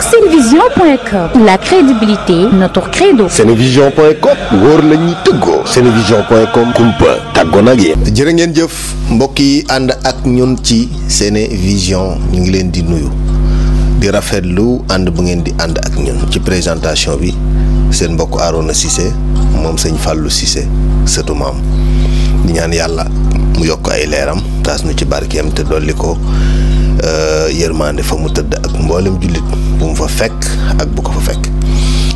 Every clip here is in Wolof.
ak senevision.com. La crédibilité, notre credo. senevision.com wóor la ñuy tëggoo. senevision.com kumpa tàggoo nag yéen. jërë ngeen jëf mbokk yi ànd ak ñun ci Senevision ñu ngi leen di nuyu di rafetlu ànd bu ngeen di ànd ak ñun ci présentation bi seen mbokk Arona Cissé moom sëñ Fallou Cissé sëtu maam di ñaan yàlla mu yokk ay leeram taas nu ci barkeem te dolli ko yërmande fa mu tëdd ak mboolem jullit bu mu fa fekk ak bu ko fa fekk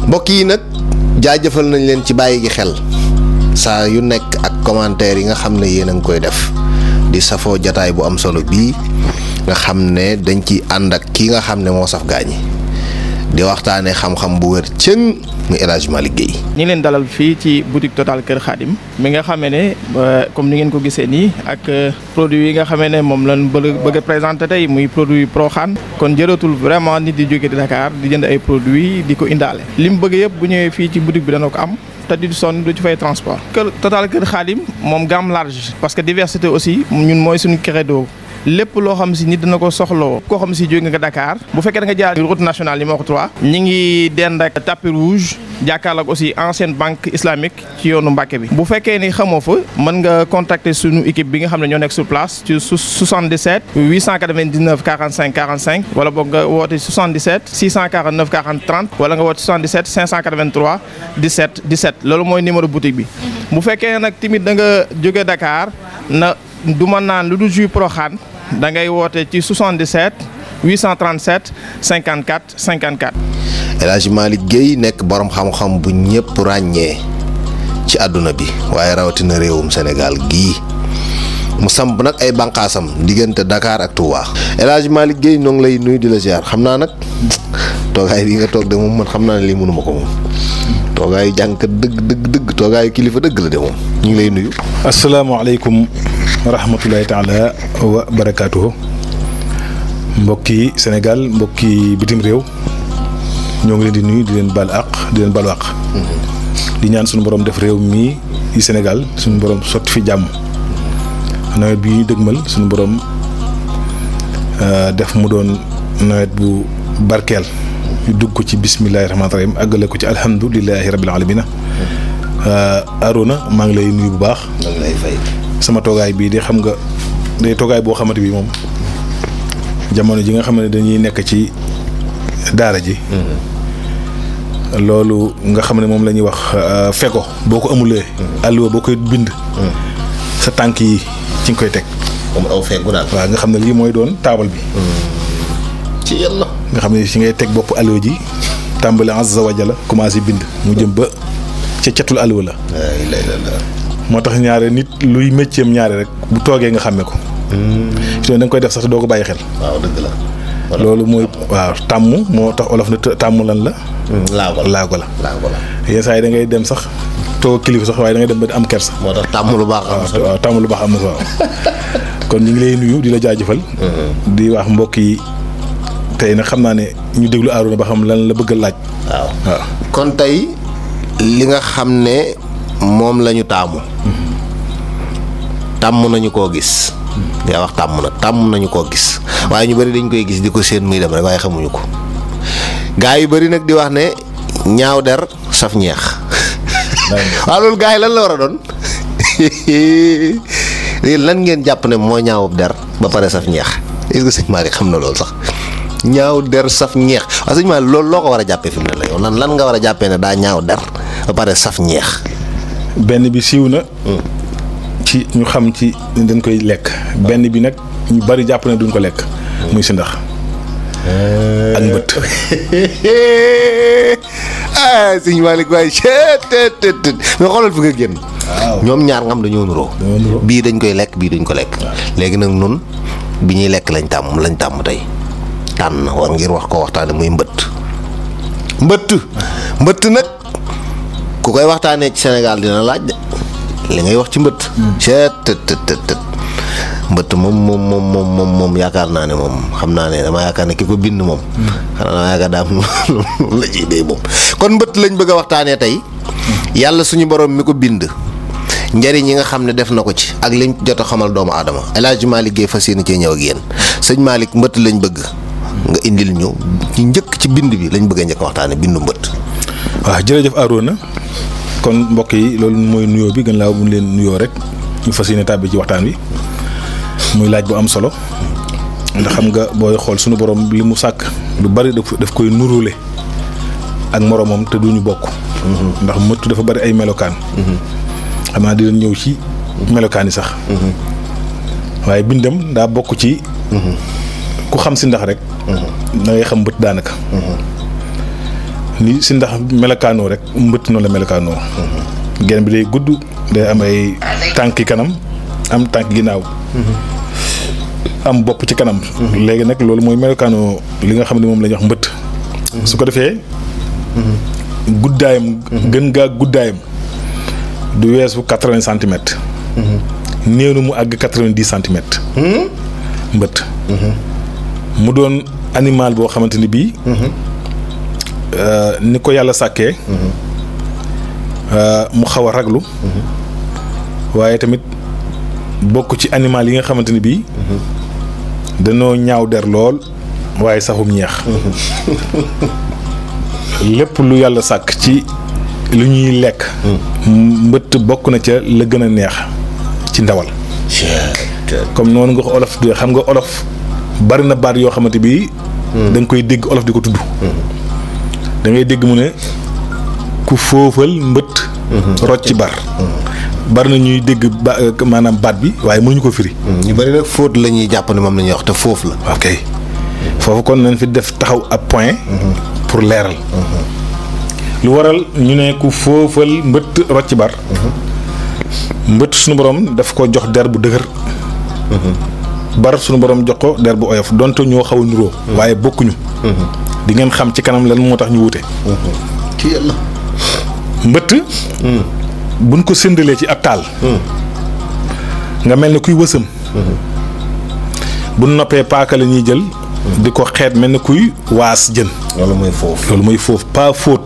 mbokk yi nag jaajëfal nañ leen ci bàyyi gi xel saa yu nekk ak commentaire yi nga xam ne yéen a ngi koy def di safoo jataay bu am solo bii nga xam ne dañ ci ànd ak kii nga xam ne moo saf gaañi di waxtaanee xam-xam bu wér cëng mu El Hadj Malick Guèye. ñi ngi leen dalal fii ci boutique Total Kër Khadim mi nga xamee ne comme ni ngeen ko gisee nii ak produit yi nga xamee ne moom lañ bëgg a présenté tey muy produit Proxaan kon jëratul vraiment nit di jóge di Dakar di jënd ay produits di ko indaale li mu bëgg yëpp bu ñëwee fii ci boutique bi dana ko am te di sonn du ci fay transport. Total Kër Khadim moom gamme large parce que diversité aussi ñun mooy suñu credo. lépp loo xam si nit dina ko soxloo koo xam si jóge nga Dakar bu fekkee da nga jaar route nationale numéro 3 ñi ngi dend ak tapis rouge jàkkaarloog aussi ancienne banque islamique ci yoonu Mbàkke bi bu fekkee ni xamoo fa mën nga contacter suñu équipe bi nga xam ne ñoo nekk sur place ci 77 899 45 45 wala boog nga woote 77 649 40 30 wala nga woote 77 583 17 17 loolu mooy numéro boutique bi bu fekkee nag tamit da nga jóge Dakar na du ma naan lu du jus Proxaan da ngay woote ci 77 837 54 54. El Hadj Malick Guèye nekk borom xam-xam bu ñëpp ràññee ci àdduna bi waaye rawatina réewum Sénégal gii mu samp nag ay bànqaasam diggante Dakar ak Touba. El Hadj Malick Guèye ñoo ngi lay nuyu di la ziar xam naa nag toogaay bi nga toog de moom man xam naa ne lii mënuma ko moom toogaayu jànkat dëgg toogaayu kilifa dëgg la de moom ñu ngi lay nuyu. asalaamaaleykum wa rahmatulahi taala wa barakaatuhu mbokki Sénégal mbokki bitim réew ñoo ngi leen di nuyu di leen baal àq di leen baal àq di ñaan suñu borom def réew mii yi Sénégal suñu borom sotti fi jàmm nawet bi ñu dëgmal suñu borom def mu doon nawet bu barkeel ñu dugg ko ci bismillahi rahmaani rahim àggale ko ci alhamdulilahi rabbil alamina Arona maa ngi lay nuyu bu baax. maa ngi lay fay. sama toogaay bii de xam nga day toogaay boo xamante bi moom jamono ji nga xam ne dañuy nekk ci daara ji. loolu nga xam ne moom la ñuy wax fego boo ko amulee. alluwa boo koy bind. sa tànk yi ci nga koy teg. comme aw fegu daal. waaw nga xam ne lii mooy doon taabal bi. ci yàlla. nga xam ne ci ngay teg bopp alluwa ji tàmbali azza wa jalla commencé bind mu jëm ba ca catul alluwa la. moo tax ñaare nit luy métier ñaare rek bu toogee nga xàmme ko. fi da nga koy def sax te doo ko bàyyi xel. waaw dëgg la. loolu mooy waaw tàmm moo tax olof ne tàmm lan la. laago la. yenn saa yi da ngay dem sax toog kilifa sax waaye da ngay dem ba am kersa. moo tax tàmm lu baax am na. waaw tàmm lu baax am na waaw. kon ñu ngi lay nuyu di la jaajëfal. di wax mbokk yi tey nag xam naa ne ñu déglu Arona ba xam lan la bëgg a laaj. waaw kon tey li nga xam ne moom la ñu taamu. tàmm nañu koo gis. yaa wax tàmm nañu koo gis waaye ñu bari dañ koy gis di ko séen muy dem rek waaye xamuñu ko gaa yu bari nag di wax ne ñaaw der saf ñeex. waaw loolu gaa yi lan la war a doon lan ngeen jàpp ne moo ñaawub der ba pare saf ñeex est-ce que sëñ Malick xam na loolu sax ñaaw der saf ñeex waaw sëñ Malick loolu loo ko war a jàppee fi mu ne la yow lan nga war a jàppee ne daa ñaaw der ba pare saf ñeex. benn bi siiw na. ci ñu xam ci dañ koy lekk benn bi nag ñu bari jàpp ne duñ ko lekk muy si ndax ak mbëtt. sëñ Malick waaye mais xoolal fi nga génn. ñoom ñaar ngam dañoo nuroo. bii dañ koy lekk bii duñ ko lekk. léegi nag nun bi ñuy lekk lañ tàmm tey tànn war ngir wax ko waxtaane muy mbëtt nag ku koy waxtaanee ci Sénégal dina laaj de li ngay wax ci mbëtt. mbëtt moom yaakaar naa ne moom xam naa ne dama yaakaar ne ki ko bind moom. xanaa dama yaakaar daa la ciy béy moom. kon mbëtt lañ bëgg a waxtaanee tey yàlla suñu borom mi ko bind njëriñ yi nga xam ne def na ko ci ak liñ jot a xamal doomu aadama El Hadj Malick Guèye fas yéene cee ñëw ak yéen sëñ Malick mbëtt lañ bëgg nga indil ñu ci njëkk ci bind bi lañ bëgg a njëkk waxtaane bindu mbëtt. waaw jërëjëf Arona kon mbokk yi loolu mooy nuyoo bi gën laa bu leen nuyoo rek ñu fas yéene tàbbi ci waxtaan wi muy laaj bu am solo ndax xam nga booy xool suñu borom li mu sàkk lu bari daf koy nuróole ak moromam te duñu bokk. ndax mbëtt dafa bari ay melokaan. xam naa di leen ñëw ci melokaan yi sax. waaye bindam daa bokk ci. ku xam si ndax rek. da ngay xam mbëtt daanaka. ni si ndax melokaanoo rek mbëtt noonu la melokaanoo. genn bi day gudd day am ay tànki kanam am tànk ginnaaw. am bopp ci kanam. léegi nag loolu mooy melokaanoo li nga xam ne moom la ñuy wax mbëtt. su ko defee. guddaayam. gën gaa guddaayam du weesu 80 centimètres. néew na mu àgg 90 centimètres. mbëtt. mu doon animal boo xamante ni bii. ni ko yàlla sàkkee. mu xaw a raglu. waaye tamit bokk ci animal yi nga xamante ni bii. danoo ñaaw der lool waaye saxum ñeex. lépp lu yàlla sàkk ci lu ñuy lekk. mbëtt bokk na ca la gën a neex ci ndawal. comme noonu nga ko olof di xam nga olof bari na baat yoo xamante bi da nga koy dégg olof di ko tudd. da ngay dégg mu ne ku foofal mbëtt. rocc ci bar. bari na ñuy dégg maanaam baat bi waaye mënuñu ko firi. ñu bari nag fóot la ñuy jàpp ne moom la ñuy wax te foofu la. ok foofu kon nañ fi def taxaw ab point. pour leeral. lu waral ñu ne ku foofal mbëtt rocc ci bar. mbëtt suñu borom daf ko jox der bu dëgër. bar suñu borom jox ko der bu oyof donte ñoo xaw a nuroo. waaye bokkuñu. di ngeen xam ci kanam lan moo tax ñu wute. ci yàlla. mbëtt. buñ ko séndalee ci ab taal. nga mel ni kuy wësam. bu noppee paaka la ñuy jël. di ko xeet mel ni kuy waas jën. loolu mooy foofu. loolu mooy foofu pas fóot.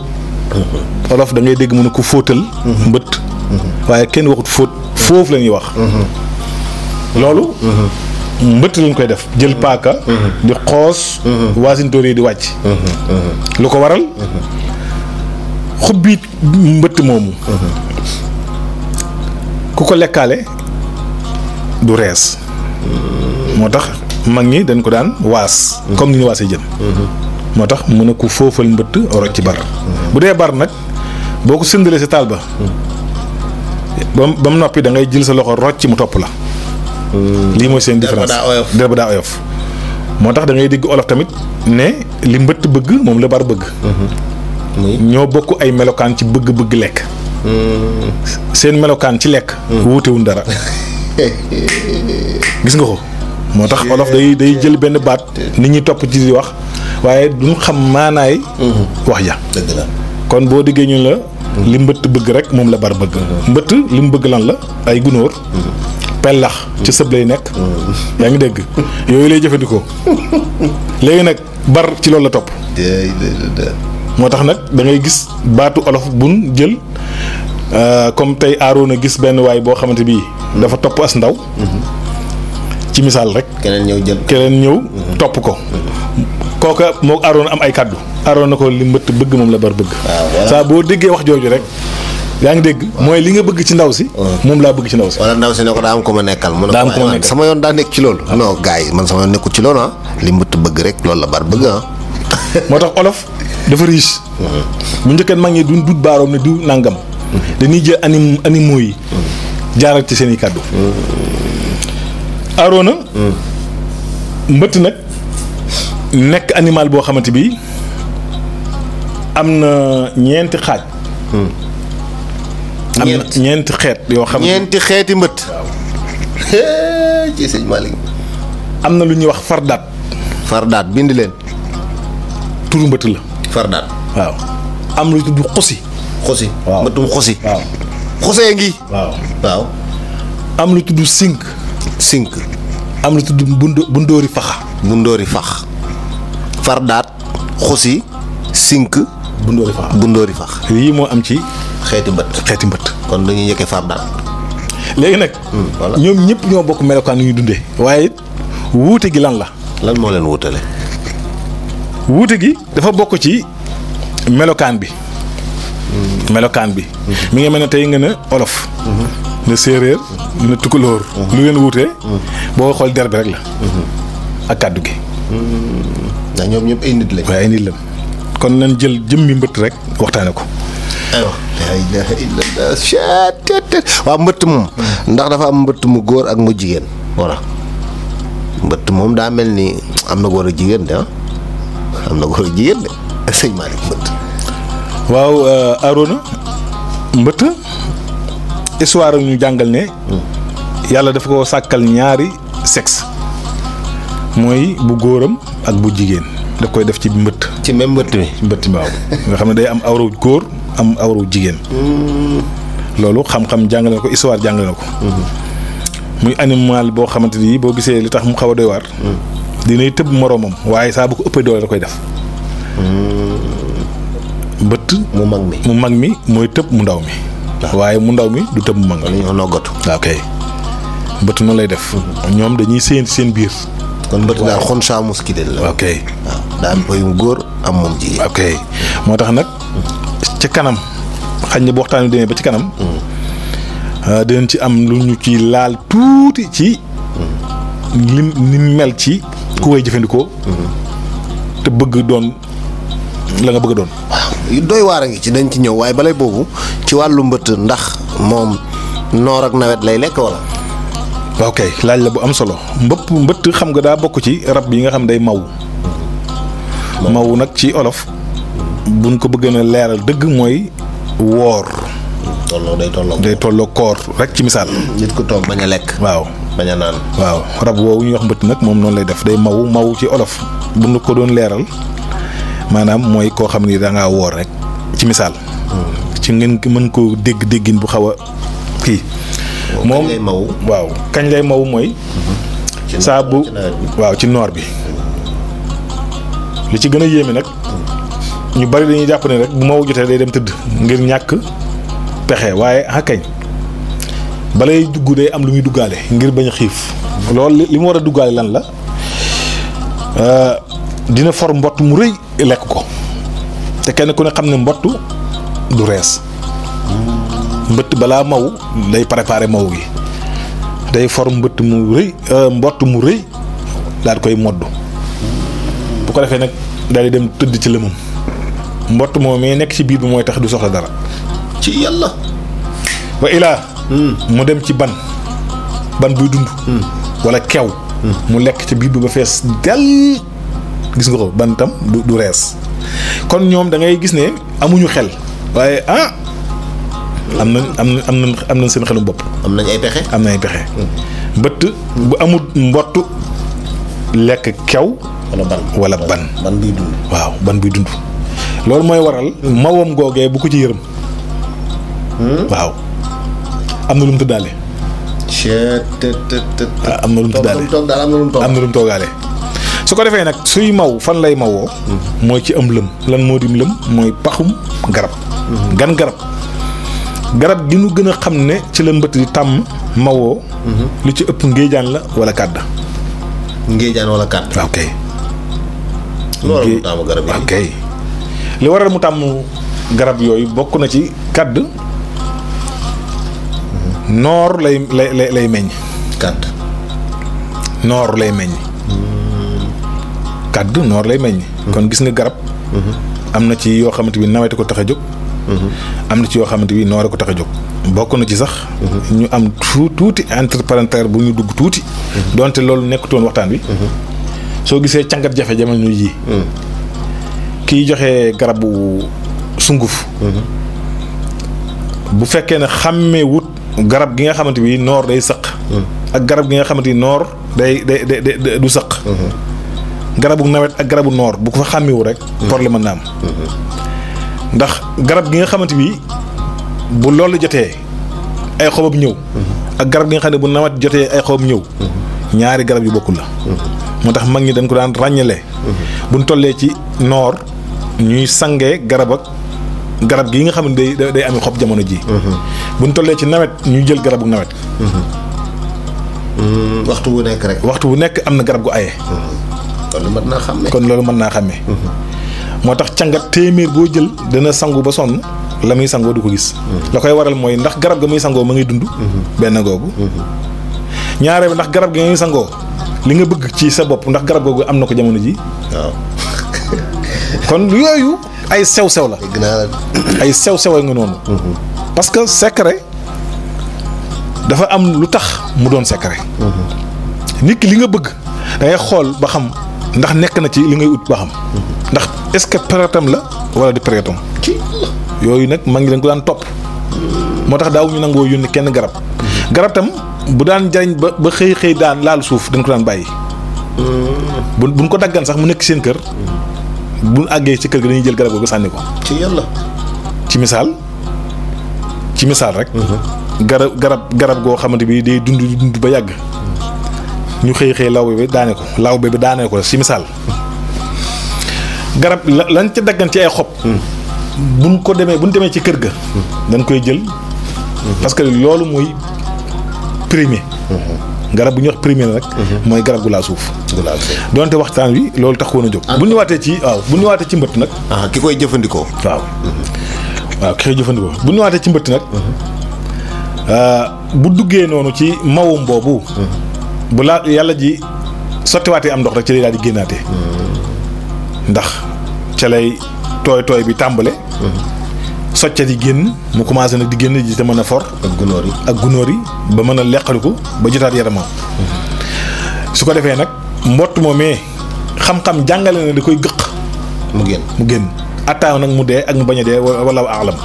olof da ngay dégg mu ne ku fóotal. mbëtt. waaye kenn waxut fóot foofu la ñuy wax. loolu. mbëtt lañ koy def jël paaka. di xoos. waasintóor yi di wàcc. lu ko waral. xubbi mbëtt moomu. ku ko lekkaale du rees. moo tax mag ñi dañ ko daan waas. comme ni ñu waasee jën. moo tax mu ne ku foofal mbëtt rocc ci bar. bu dee bar nag boo ko sëndalee sa taal ba. ba mu noppi da ngay jël sa loxo rocc mu topp la. lii mooy seen différence der ba daa oyof. moo tax da ngay dégg olof tamit ne li mbëtt bëgg moom la bar bëgg. ñoo bokk ay melokaan ci bëgg-bëgg lekk. seen melokaan ci lekk. wuutewuñ dara. gis nga ko. moo tax olof day jël benn baat. nit ñi topp ci di wax waaye duñ xam maanaay. wax ja dëgg la. kon boo diggee ñun la. li mbëtt bëgg rek moom la bar bëgg. mbëtt li mu bëgg lan la ay gunóor. pellax ci sëb lay nekk. yaa ngi dégg yooyu lay jëfandikoo. léegi nag bar ci loolu la topp. moo tax nag da ngay gis baatu olof bun jël comme tey Arona gis benn waay boo xamante bii. dafa topp as ndaw. ci misaal rek. keneen ñëw topp ko. kooka moo Arona am ay kàddu. Arona ko li mbëtt bëgg moom la bar bëgg. saa boo déggee wax jooju rek. yaa ngi dégg mooy li nga bëgg ci ndaw si. moom laa bëgg ci ndaw si. wala ndaw si ne ko daa am ko ma nekkal. daa am ko ma nekkal sama yoon daa nekk ci loolu. non gars yi man sama yoon nekkul ci loolu ah. li mbëtt bëgg rek loolu la bar bëgg ah. moo tax olof dafa riche. bu njëkkee mag ñi duñ dut baaroom ne du nangam. dañuy jël animaux yi. jaaral ci seen i kàddu. Arona. mbëtt nag nekk animal boo xamante bi am na ñeenti xaaj. am na ñeenti xeet yoo xam. ñeenti xeeti mbëtt. ci sëñ Malick. am na lu ñuy wax fardaat. fardaat bind leen. turu mbëtt la. fardaat. waaw am lu tudd xosi. xosi. waaw mbëttum xosi. waaw xosee ngi. waaw waaw. am lu tudd sink. sink. am lu tudd bundóori faxa. bundóori fax. fardaat. xosi. sink. bundóori fax. yii moo am ci. xeeti mbëtt. kon dañuy njëkkee fardaat. léegi nag. voilà ñoom ñëpp ñoo bokk melokaan yu ñuy dundee. waaye wuute gi lan la. lan moo leen wutale. wuute gi dafa bokk ci melokaan bi. mi ngi mel ne tey nga ne olof. ne séeréer ne tukulóor. lu leen wuutee. boo xool der bi rek la. ak kàddu gi. ndax ñoom ñëpp ay nit lañ. waaye ay nit lañ kon nañ jël jëmmi mbëtt rek waxtaane ko. aywa la ilaha illallah. waaw mbëtt moom. ndax dafa am mbëtt mu góor ak mu jigéen. voilà mbëtt moom daa mel ni am na góor ak jigéen de am na góor ak jigéen de sëñ Malick mbëtt. waaw Arona mbëtt histoire ñu jàngal ne. yàlla dafa ko sàkkal ñaari sexe. mooy bu góoram ak bu jigéen da koy def ci mbëtt. ci même mbëtt mi. mbëtt mi waaw nga xam ne day am awraw góor am awraw jigéen. loolu xam-xam jàngale na ko histoire jàngale na ko. muy animal boo xamante ni boo gisee li tax mu xaw a doy waar. dinay tëb moroomam waaye saa bu ko ëppee doole da koy def. mbëtt mu mag mi mooy tëb mu ndaw mi. waaye mu ndaw mi du tëb mu mag mi. ñoo noggatu. ok mbëtt noonu lay def. ñoom dañuy séenti seen biir. kon mbëtt daal xon saa muskidel la. ok waaw daa am koy góor am moom jigéen. ok moo tax nag ca kanam xañ na bu waxtaan wi demee ba ci kanam. dinañ ci am lu ñu ci laal tuuti ci. ni mel ci ku koy jëfandikoo. te bëgg doon la nga bëgg doon. waaw doy waar a ngi ci dañ ci ñëw waaye balay boobu ci wàllu mbëtt ndax moom noor ak nawet lay lekk wala. ok laaj la bu am solo mbëtt xam nga daa bokk ci rab yi nga xam day maw. maw nag ci olof buñ ko bëgg na leeral dëgg mooy woor. day tolloo koor rek ci misaal. nit ku toog bañ a lekk. waaw bañ a naan. waaw rab woowu ñuy wax mbëtt nag moom noonu lay def day maw ci olof buñ ko doon leeral maanaam mooy koo xam ni da ngaa woor rek ci misaal. ci ngeen mën koo déggin bu xaw a kii. moom kañ lay maw. waaw kañ lay maw mooy. saa bu waaw ci noor bi. li ci gën a yéeme nag ñu bari dañuy jàpp ne rek bu maw jotee day dem tëdd ngir ñàkk pexe waaye kañ balay dugg day am lu muy duggaale ngir bañ a xiif. loolu li mu war a duggaale lan la dina for mbott mu rëy lekk ko te kenn ku ne xam ne mbott du rees. mbëtt balaa maw day préparé maw gi day for mbott mu rëy mbott mu rëy daal koy modd bu ko defee nag daal di dem tëdd ci lëmam mbott moom mais nekk ci biir bi mooy tax du soxla dara. ci yàlla. wa ilaa mu dem ci ban buy dund. wala kew. mu lekk ci biir bi ba fees del gis nga ko ban tam du rees kon ñoom da ngay gis ne amuñu xel waaye am nañ seen xelum bopp. am nañ ay pexe. mbëtt bu amul mbott lekk kew. wala ban. ban buy dund. waaw ban buy dund. loolu mooy waral mawam googee bu ko ci yërëm. waaw am na lu mu tëddaale. am na lu mu tëddaale am na lu mu toogaale. su ko defee nag suy maw fan lay mawoo. mooy ci am lëm lan moo dim lëm mooy paxum garab. gan garab gi nu gën a xam ne ci la mbëtt di tàmm mawoo. lu ci ëpp ngéejaan la wala kàdd. ngéejaan wala kàdd. ok. loolu mu tàmm garab yi. ok li waral mu tàmm garab yooyu bokk na ci kàdd. noor lay meññ. kàdd. noor lay meññ. kàdd noor lay meññ. kon gis nga garab. am na ci yoo xamante bi nawet ko tax a jóg. am na ci yoo xamante bi noor ko tax a jóg. bokk na ci sax. ñu am tuuti entre parenthèse bu ñu dugg tuuti. donte loolu nekkutoon waxtaan wi. soo gisee càngat jafe jamono ji. kiy joxe garabu sunguf. bu fekkee ne xàmmee wut garab gi nga xamante bi noor day sëq. ak garab gi nga xamante ni noor day du sëq. garabu nawet ak garabu noor bu ko fa xàmmewu rek. problème mën na am. ndax garab gi nga xamante bi bu loolu jotee ay xobam ñëw. ak garab gi nga xam ne bu nawet jotee ay xobam ñëw. ñaari garab yu bokkul la. moo tax mag ñi dañ ko daan ràññale. buñ tollee ci noor ñuy sangee garab gi nga xam ne day amee xob jamono ji. buñ tollee ci nawet ñuy jël garabu nawet. waxtu wu nekk rek. waxtu wu nekk am na garab gu aye. kon loolu mën naa xàmmee. moo tax càngat téeméer boo jël dana sangu ba sonn la muy sangoo du ko gis. la koy waral mooy ndax garab ga muy sangoo ma ngay dund. benn googu. ñaareel ndax garab gi nga muy sangoo li nga bëgg ci sa bopp ndax garab googu am na ko jamono ji. waaw. kon yooyu ay sew-sew la. ay sew-sew nga noonu. parce que secret dafa am lu tax mu doon secret. nit ki li nga bëgg da ngay xool ba xam ndax nekk na ci li ngay ut ba xam. ndax est-ce que périodam la wala di périodam. yooyu nag maa ngi leen ko daan topp. moo tax daaw ñu nangoo yónni kenn garab. garab tam bu daan jariñ ba xëy daan laal suuf dañ ko daan bàyyi. buñ ko daggan sax mu nekk seen kër. buñ àggee ci kër gi dañuy jël garab googu sànni ko. ci yàlla. ci misaal rek. garab goo xamante bi day dund ba yàgg. ñu xëy lawbe bi daane ko ci misaal. garab lañ ca daggan ci ay xob. buñ demee ci kër ga. dañ koy jël. parce que loolu mooy premier. garab bu ñuy wax premier nag. mooy garab gu laa suuf. donte waxtaan wi loolu tax woon a jóg. bu ñu waatee ci mbëtt nag. ki koy jëfandikoo. waaw ki koy jëfandikoo bu ñu waatee ci mbëtt nag. bu duggee noonu ci mawum boobu. bu laa yàlla ji sottiwaatee am ndox rek ci lay daal di génnaatee. ndax ca lay tooy bi tàmbale. soccet yi génn mu commencé nag di génn ji te mën a for. ak gunóor yi ba mën a leqaliku ba jotaat yaramam. su ko defee nag mbott moomee xam-xam jàngale na da koy gëq. mu génn. attaaw nag mu dee ak mu bañ a dee wala aalam.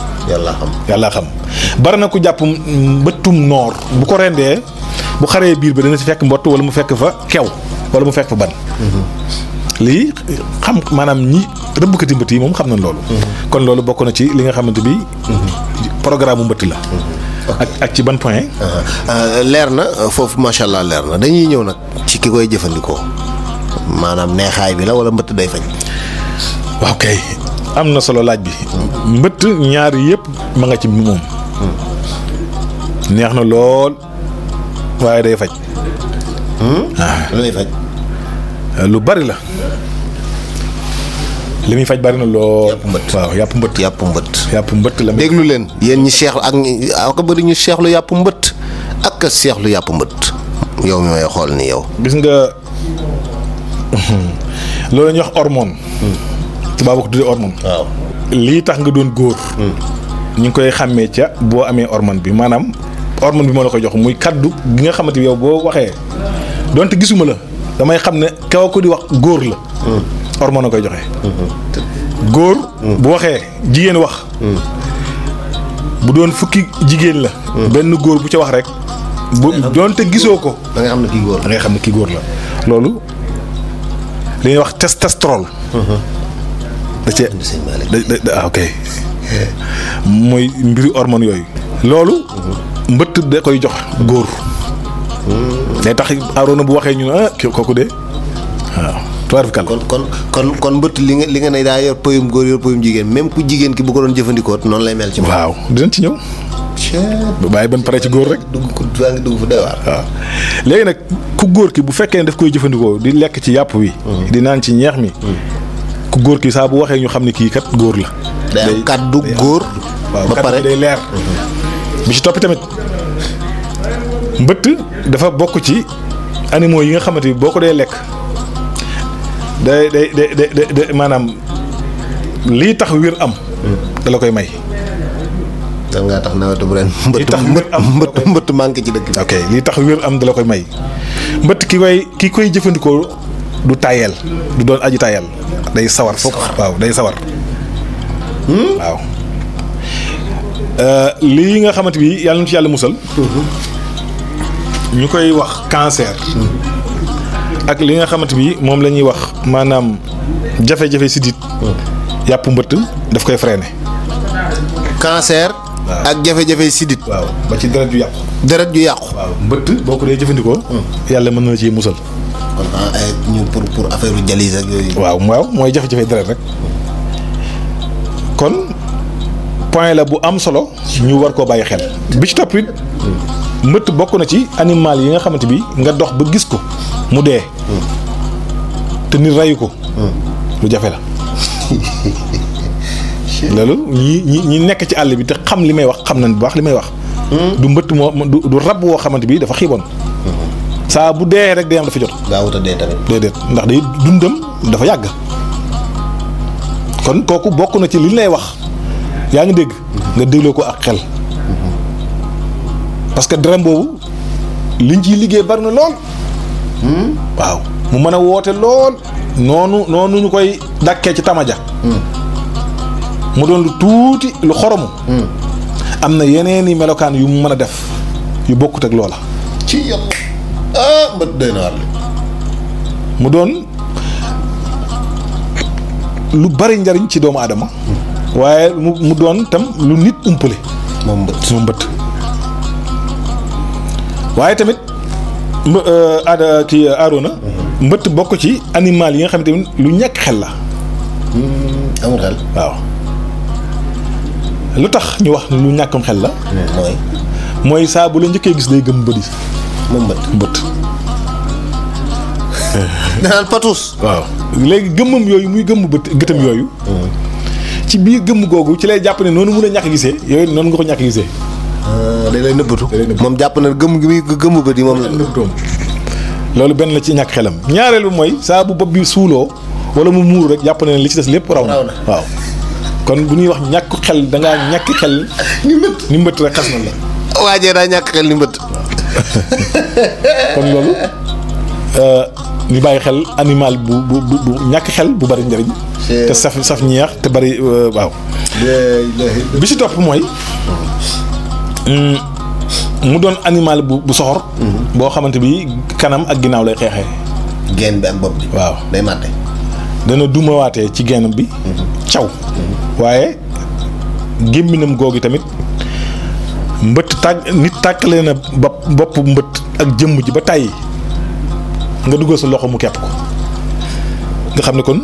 yàlla xam bari na ku jàpp mbëttum noor bu ko rendee bu xaree biir ba dana ci fekk mbott wala mu fekk fa kew wala mu fekk fa ban. lii xam maanaam ñi rëbbkati mbëtt yi moom xam nañ loolu. kon loolu bokk na ci li nga xamante bi programme mu mbëtt la. ak ci ban point. leer na foofu macha allah leer na dañuy ñëw nag ci ki koy jëfandikoo maanaam neexaay bi la wala mbëtt day fañ. waaw kay am na solo laaj bi. mbëtt ñaar yëpp ma nga ci moom. neex na lool waaye day faj. lu lay faj. lu bari la. li muy faj bari na lool. yàpp mbëtt la. déglu leen yéen ñi seexlu ak bëri ñu seexlu yàpp mbëtt ak seexlu yàpp mbëtt. yow mi may xool ni yow. gis nga loolu la ñuy wax hormone. tubaab ko tuddee hormone. waaw lii tax nga doon góor. ñu ngi koy xàmmee ca boo amee hormone bi maanaam hormone bi moo la ko jox muy kaddu gi nga xamante yow boo waxee donte gisuma la. damay xam ne kaw ko di wax góor la. hormone a koy joxe. góor. bu waxee jigéen wax. bu doon fukki jigéen la. benn góor bu ca wax rek. bu doonte gisoo ko. da ngay xam ne kii góor la. da ngay xam ne kii góor la. loolu li ñuy wax testostérone. da cee ok mooy mbiri hormone yooyu. loolu. mbëtt da koy jox góor. day tax Aroona bu waxee ñu ne kooku de waaw. kon mbëtt li nga ne daa yor pëyum góor yor pëyum jigéen même ku jigéen ki bu ko doon jëfandikoo noonu lay mel ci moom. waaw dinañ ci ñëw. ba bàyyi ban pare ci góor rek. dugg fa doy waar. waaw léegi nag ku góor ki bu fekkee ne daf koy jëfandikoo di lekk ci yàpp wi. di naan ci ñeex mi. ku góor ki saa bu waxee ñu xam ne kii kat góor la. day am kàddu góor. ba pare day leer. bi ci topp tamit mbëtt dafa bokk ci animaux yi nga xamante ni boo ko dee lekk day maanaam lii tax wér am. da la koy may. da ngaa tax nawetu bu ren. mbëtt manqué ci dëkk bi. ok lii tax wér am da la koy may mbëtt ki koy jëfandikoo du tayel du doon aji tayel day sawar foofu. waaw day sawar. waaw lii nga xamante bi yàlla na ci yàlla musal. ñu koy wax cancer. ak li nga xamante bi moom la ñuy wax maanaam jafe-jafe sidit. yàpp mbëtt daf koy freiner. cancer. ak jafe-jafe sidit. waaw ba ci deret ju yàqu. deret ju yàqu. waaw mbëtt boo ko dee jëfandikoo. yàlla mën na ci musal. kon ñu pour affaire dialyse ak yooyu. waaw mooy jafe-jafe deret rek. kon point la bu am solo. ñu war koo bàyyi xel. bi ci topp it mbëtt bokk na ci animal yi nga xamante bi nga dox ba gis ko mu dee. te nit rayu ko lu jafe la loolu ñi nekk ci àll bi te xam li may wax xam nañ bu baax li may wax du mbëtt moo du rab woo xamante bi dafa xiiboon saa bu dee rek day am dafa jot gaawut a dee tamit déedéet ndax day dundam dafa yàgg kon kooku bokk na ci li lay wax yaa ngi dégg nga dégloo ko ak xel parce que dërëm boobu liñ ciy liggéey bari na lool waaw mu mën a woote lool noonu ñu koy dàkkee ci tamaja mu doon lu tuuti lu xoromu am na yeneen i melokaan yu mu mën a def yu bokkut ak loola ci yàlla mbët doy na war mu doon lu bari njariñ ci doomu aadama waaye mu doon tam lu nit umpale moom mbët waaye tamit Arona mbëtt bokk ci animal yi nga xam ne tamit lu ñàkk xel la amul xel waaw lu tax ñu wax lu ñàkkam xel la mooy saa bu la njëkkee gis day gëm bëdi moom mbët danaan patus waaw léegi gëmmam yooyu muy gëmm bët gëtam yooyu ci biir gëmm googu ci lay jàpp ne noonu mun a ñàkk gisee yooyu noonu nga ko ñàkk gisee day lay nëbbatu moom jàpp na gëmm gi muy gëmm bët yi moom la nëbbatoom loolu benn la ci ñàkk xelam ñaareel bi mooy saa bu bopp bi suuloo wala mu muur rek jàpp na ne li ci des lépp raw na waaw kon bu ñuy wax ñàkk xel dangaa ñàkk xel ni mbët rek xas na la waajee daa ñàkk xel ni mbët kon loolu ñu bàyyi xel animal bu ñàkk xel bu bari njëriñ te saf ñeex te bari waaw bi ci topp mooy mu doon animal bu soxor boo xamante bi kanam ak ginnaaw lay xeexee geen bi ak bopp bi waaw day màtte dana dumawaatee ci geenam bi caw waaye gémminam googu tamit nit tàkkale na bopp mbëtt ak jëmm ji ba tàyyi nga duggal sa loxo mu kepp ko nga xam ne kon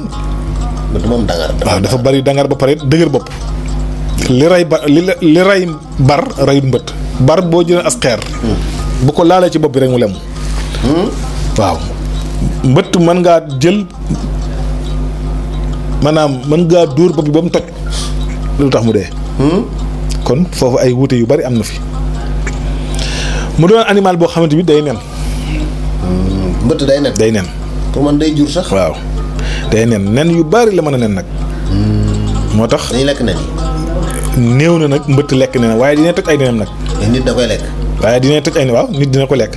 mbëtt moom dangar waaw dafa bari dangar ba pare dëgër bopp li ray bar rayut mbëtt bar boo jëlee as xeer bu ko laalee ci bopp bi rek mu lemu waaw mbëtt mën ngaa jël maanaam mën ngaa dóor bopp bi ba mu toj lu tax mu dee kon foofu ay wuute yu bari am na fi mu doon animal boo xamante bi day nen mbëtt day nen pour man day jur sax waaw day nen yu bari la mën a nen nag moo tax dañuy lekk nen néew na nag mbëtt lekk nen waaye dina toj ay nenam nag nit da koy lekk waaye dina toj ay nen waaw nit dina ko lekk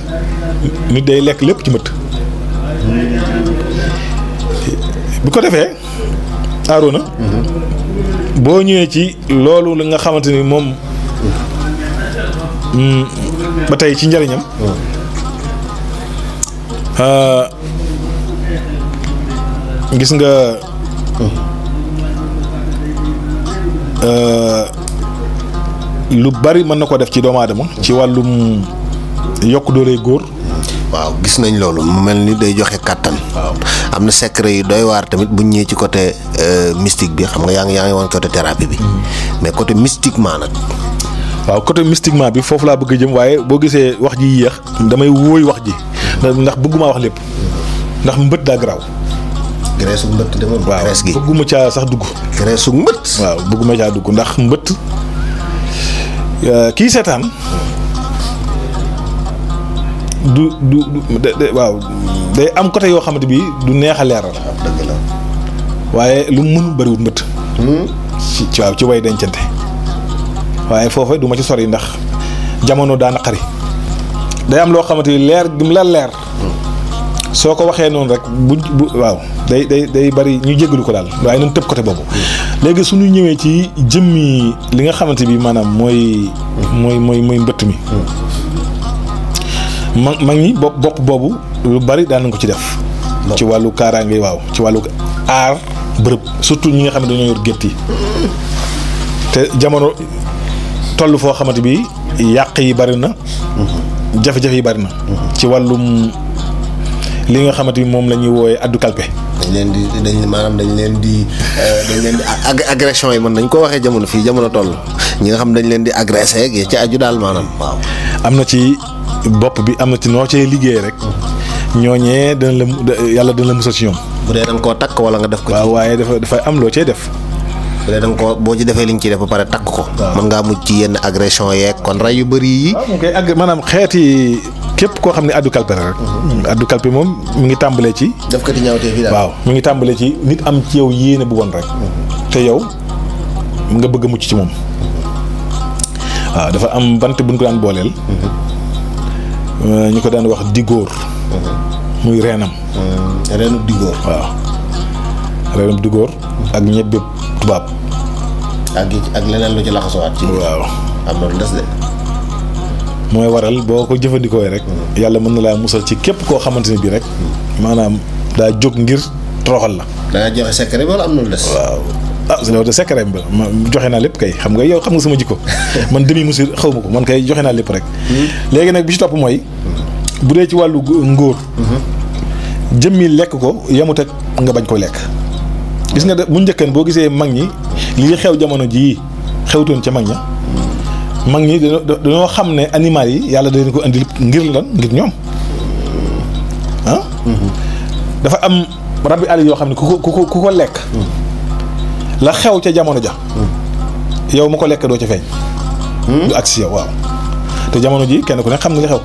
nit day lekk lépp ci mbëtt bu ko defee Arona boo ñëwee ci loolu la nga xamante ni moom ba tey ci njariñam gis nga lu bari mën na ko def ci doomu aadama ci wàllum yokk doole góor. waaw gis nañ loolu mu mel ni day joxe kàttan. waaw am na secret yu doy waar tamit bu ñëwee ci côté mystique bi xam nga yaa ngi woon côté thérapie bi. mais côté mystiquement nag. waaw côté mystiquement bi foofu laa bëgg a jëm waaye boo gisee wax ji yéex damay wóoy wax ji ndax bëgguma wax lépp ndax mbët daa garaaw. graisse mbëtt de moom. waaw bëgguma caa sax dugg. graisse mbëtt. waaw bëgguma caa dugg ndax mbëtt kii seetaan du waaw day am côté yoo xamante bi du neex a leeral. dëgg la. waaye lu mu mënul bëriwul mbëtt. ci waaw ci way dencante. waaye foofa du ma ci sori ndax jamono daa naqari day am loo xamante ni leer gi mu la leer soo ko waxee noonu rek bu waaw day bari ñu jégalu ko daal waaye nañ tëb côté boobu. léegi suñu ñëwee ci jëmmi li nga xamante bi maanaam mooy mbëtt mi. mag ñi bopp boobu lu bari daan nañ ko ci def. ci wàllu kaaraange waaw ci wàllu aar bërëb surtout ñi nga xam ne dañoo yor gétt yi te jamono. toll foo xamante bi yàq yi bari na jafe-jafe yi bari na ci wàllum li nga xamante bi moom la ñuy wooyee addu kalpe dañ leen di agression yi mën nañ ko waxee jamono fii jamono toll ñi nga xam dañ leen di agressé ak ci aju daal maanaam waaw am na ci bopp bi am na ci noo cee liggéey rek ñooñee yàlla dana la musal ci ñoom bu dee da nga koo takk wala nga def ko. waaw waaye dafay am loo cee def. bu dee da nga koo boo ci defee liñ ci def ba pare takk ko. mën ngaa mujj ci yenn agression yeeg kon rey yu bëri yi. waaw kay maanaam xeeti képp koo xam ne addu kalpe rek. addu kalpe moom mi ngi tàmbalee ci. def ko ci ñaawtee fii daal. waaw mi ngi tàmbalee ci nit am ci yow yéene bu bon rek. te yow nga bëgg a mucc ci moom. waaw dafa am bant buñ ko daan booleel. ñu ko daan wax digóor. muy reenam. reenu digóor. waaw reenam digóor. ak ñebbe tubaab. ak leneen lu ci laxasuwaat ci. waaw am na lu des de. mooy waral boo ko jëfandikoo rek. yàlla mën na laa musal ci képp koo xamante ne bii rek. maanaam daa jóg ngir toroxal la. da nga joxe secret bi wala am na lu des. waaw loolu de secret bi ma joxe naa lépp kay xam nga yow xam nga sama jikko man demi musir xaw ma ko man kay joxe naa lépp rek. léegi nag bi ci topp mooy. bu dee ci wàllu ngóor. jëmmi lekk ko yemut ak nga bañ ko lekk. gis nga de mu njëkkan boo gisee mag ñi lii xew jamono jii xewtoon ca mag ña. mag ñi dañoo xam ne animal yi yàlla dañ ko andil ngir lan ngir ñoom ah. dafa am rabbi àll yoo xam ne ku ko lekk. la xew ca jamono ja. yow ma ko lekk doo ca feeñ. du agsi yow waaw. te jamono ji kenn ku ne xam nga li xew.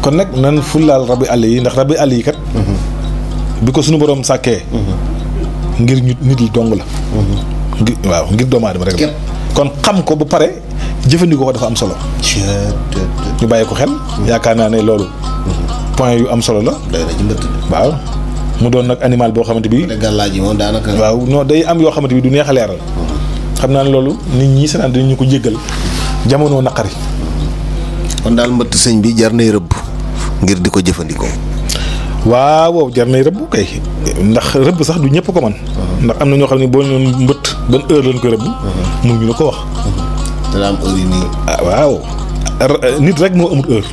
kon nag nan fullaal rabbi àll yi ndax rabbi àll yi kat. bi ko suñu borom sàkkee. ngir nit yi dong la. ngir doomu aadama rek la. kon xam ko ba pare jëfandikoo ko dafa am solo. ñu bàyyi ko xel. yaakaar naa ne loolu. point yu am solo la. waaw mu doon nag animal boo xamante bi. gàllaaj yi moom daanaka. waaw non day am yoo xamante bi du neex a leeral. xam naa ne loolu nit ñi seetaan dañu ñu ko jéggal jamono naqari. kon daal mbëtt sëñ bi jar nay rëbb ngir di ko jëfandikoo. waaw jar nay rëbb kay ndax rëbb sax du ñëpp ko man ndax am na ñoo xam ne boo ñëwoon mbëtt ban heure lañ ko rëbb. mun ñu la ko wax. dana am heure yi nii. waaw nit rek moo amul heure.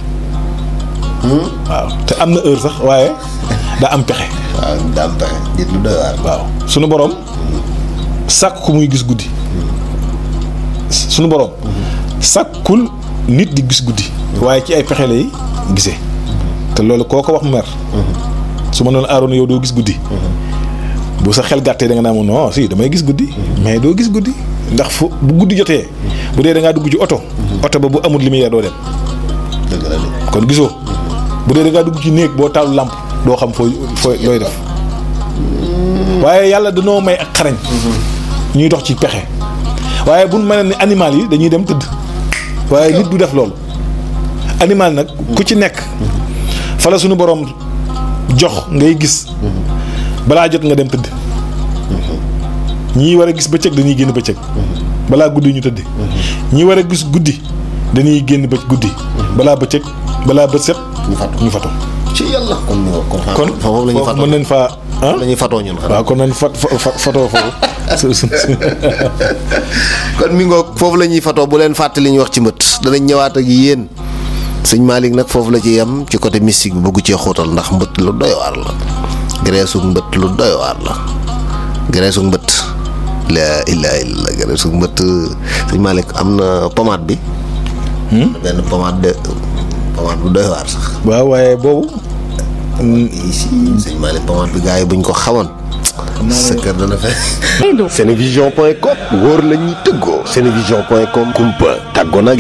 waaw te am na heure sax waaye daa am pexe. waaw daa am pexe nit lu doy waar. waaw sunu borom sàkk ku muy gis guddi. sunu borom. sàkkul nit di gis guddi. waaye ci ay pexe lay gisee. te loolu koo ko wax mu mer. su ma noonu aaroon yow doo gis guddi. bu sa xel gàttee da nga naa non si damay gis guddi. mais doo gis guddi ndax fu bu guddi jotee bu dee da ngaa dugg ci oto. oto ba bu amul lumière doo dem. kon gisoo. bu dee da ngaa dugg ci néeg boo taal làmp doo xam fooy looy def. waaye yàlla danoo may ak xarañ. ñuy dox ci pexe. waaye bu mel ni animal yi dañuy dem tëdd. waaye nit du def loolu. animal nag ku ci nekk. fa la suñu borom jox ngay gis. balaa jot nga dem tëdd. ñii war a gis bëccëg dañuy génn bëccëg. balaa guddi ñu tëdd. ñii war a gis guddi dañuy génn guddi. balaa bëccëg balaa bët set. ñu fatu ci yàlla kon foofu la ñuy fatoo mën nañ faa. la ñuy fatoo ñun waaw kon nañ fatoo foofu. kon mi ngoog foofu la ñuy fatoo bu leen fàtte li ñuy wax ci mbët danañ ñëwaat ak yéen sëñ Malick nag foofu la ci yem ci côté mystique bi bëggu cee xóotal ndax mbët lu doy waar la. graisse mbët lu doy waar la. graisse mbët la ilaha illa graisse mbët sëñ Malick am na pommade bi. benn pommade bu doy waar sax. waaw waaye boobu. sëñ Malick pommade bi gars yi buñ ko xamoon. sa kër dana fekk. Senevision.com wóor la ñuy tëggoo. Senevision.com kumpa tàggoo nag